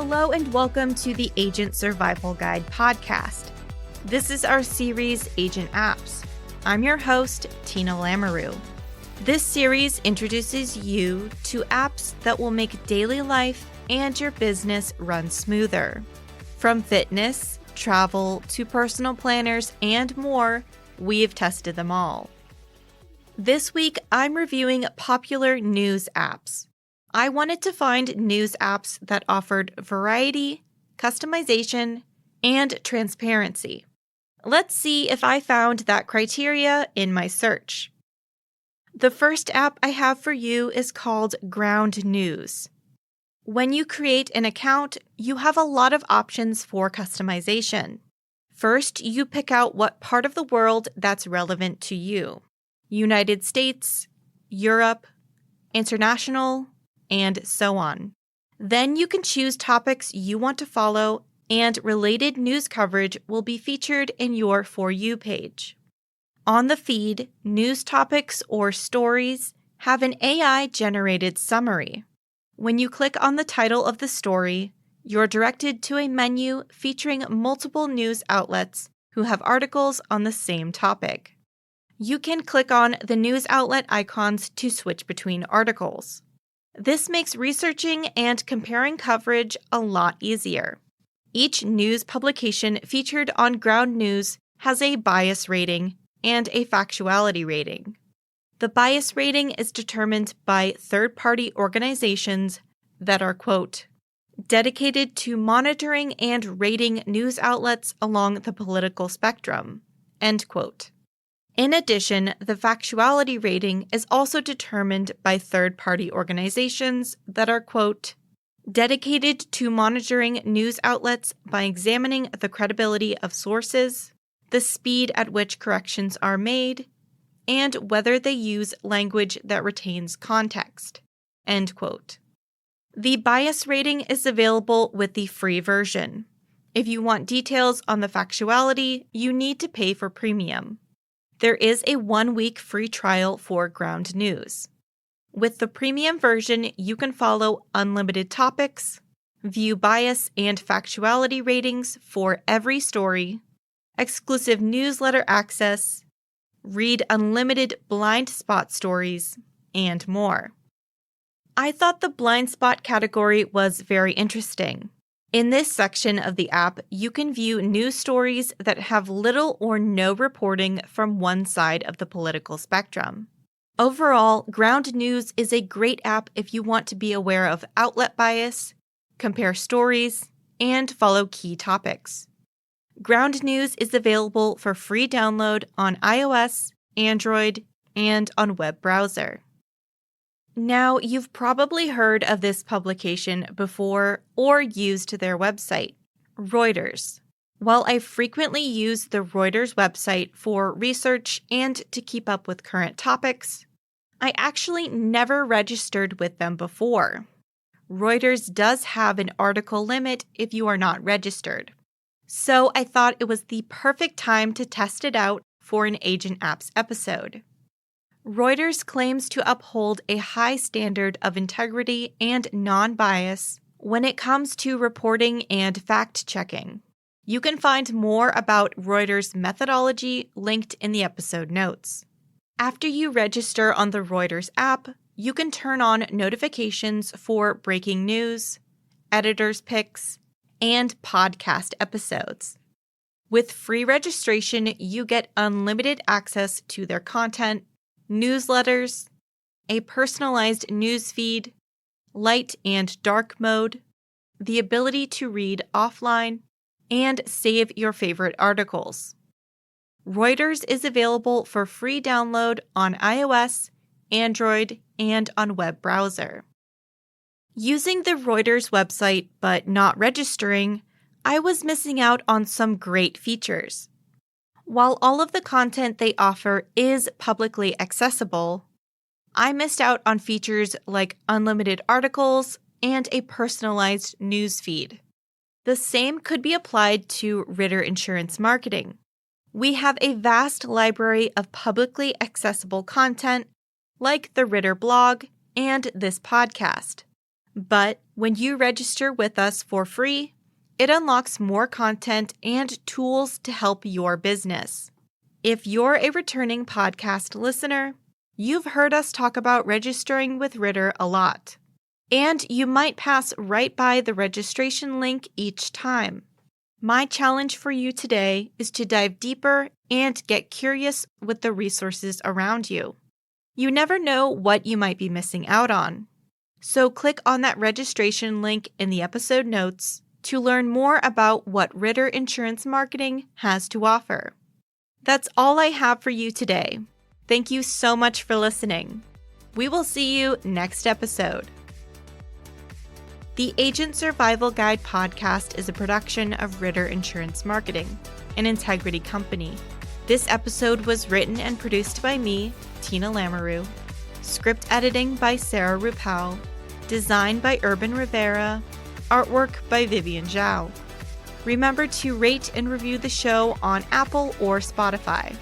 Hello and welcome to the Agent Survival Guide podcast. This is our series, Agent Apps. I'm your host, Tina Lamoureux. This series introduces you to apps that will make daily life and your business run smoother. From fitness, travel, to personal planners, and more, we've tested them all. This week, I'm reviewing popular news apps. I wanted to find news apps that offered variety, customization, and transparency. Let's see if I found that criteria in my search. The first app I have for you is called Ground News. When you create an account, you have a lot of options for customization. First, you pick out what part of the world that's relevant to you. United States, Europe, international, and so on. Then you can choose topics you want to follow, and related news coverage will be featured in your For You page. On the feed, news topics or stories have an AI-generated summary. When you click on the title of the story, you're directed to a menu featuring multiple news outlets who have articles on the same topic. You can click on the news outlet icons to switch between articles. This makes researching and comparing coverage a lot easier. Each news publication featured on Ground News has a bias rating and a factuality rating. The bias rating is determined by third-party organizations that are, quote, dedicated to monitoring and rating news outlets along the political spectrum, end quote. In addition, the factuality rating is also determined by third-party organizations that are, quote, dedicated to monitoring news outlets by examining the credibility of sources, the speed at which corrections are made, and whether they use language that retains context, end quote. The bias rating is available with the free version. If you want details on the factuality, you need to pay for premium. There is a 1-week free trial for Ground News. With the premium version, you can follow unlimited topics, view bias and factuality ratings for every story, exclusive newsletter access, read unlimited blind spot stories, and more. I thought the blind spot category was very interesting. In this section of the app, you can view news stories that have little or no reporting from one side of the political spectrum. Overall, Ground News is a great app if you want to be aware of outlet bias, compare stories, and follow key topics. Ground News is available for free download on iOS, Android, and on web browser. Now, you've probably heard of this publication before or used their website, Reuters. While I frequently use the Reuters website for research and to keep up with current topics, I actually never registered with them before. Reuters does have an article limit if you are not registered. So I thought it was the perfect time to test it out for an Agent Apps episode. Reuters claims to uphold a high standard of integrity and non-bias when it comes to reporting and fact-checking. You can find more about Reuters' methodology linked in the episode notes. After you register on the Reuters app, you can turn on notifications for breaking news, editors' picks, and podcast episodes. With free registration, you get unlimited access to their content, newsletters, a personalized news feed, light and dark mode, the ability to read offline, and save your favorite articles. Reuters is available for free download on iOS, Android, and on web browser. Using the Reuters website but not registering, I was missing out on some great features. While all of the content they offer is publicly accessible, I missed out on features like unlimited articles and a personalized news feed. The same could be applied to Ritter Insurance Marketing. We have a vast library of publicly accessible content like the Ritter blog and this podcast. But when you register with us for free, it unlocks more content and tools to help your business. If you're a returning podcast listener, you've heard us talk about registering with Ritter a lot. And you might pass right by the registration link each time. My challenge for you today is to dive deeper and get curious with the resources around you. You never know what you might be missing out on. So click on that registration link in the episode notes to learn more about what Ritter Insurance Marketing has to offer. That's all I have for you today. Thank you so much for listening. We will see you next episode. The Agent Survival Guide podcast is a production of Ritter Insurance Marketing, an integrity company. This episode was written and produced by me, Tina Lamoureux. Script editing by Sarah Rupal. Design by Urban Rivera. Artwork by Vivian Zhao. Remember to rate and review the show on Apple or Spotify.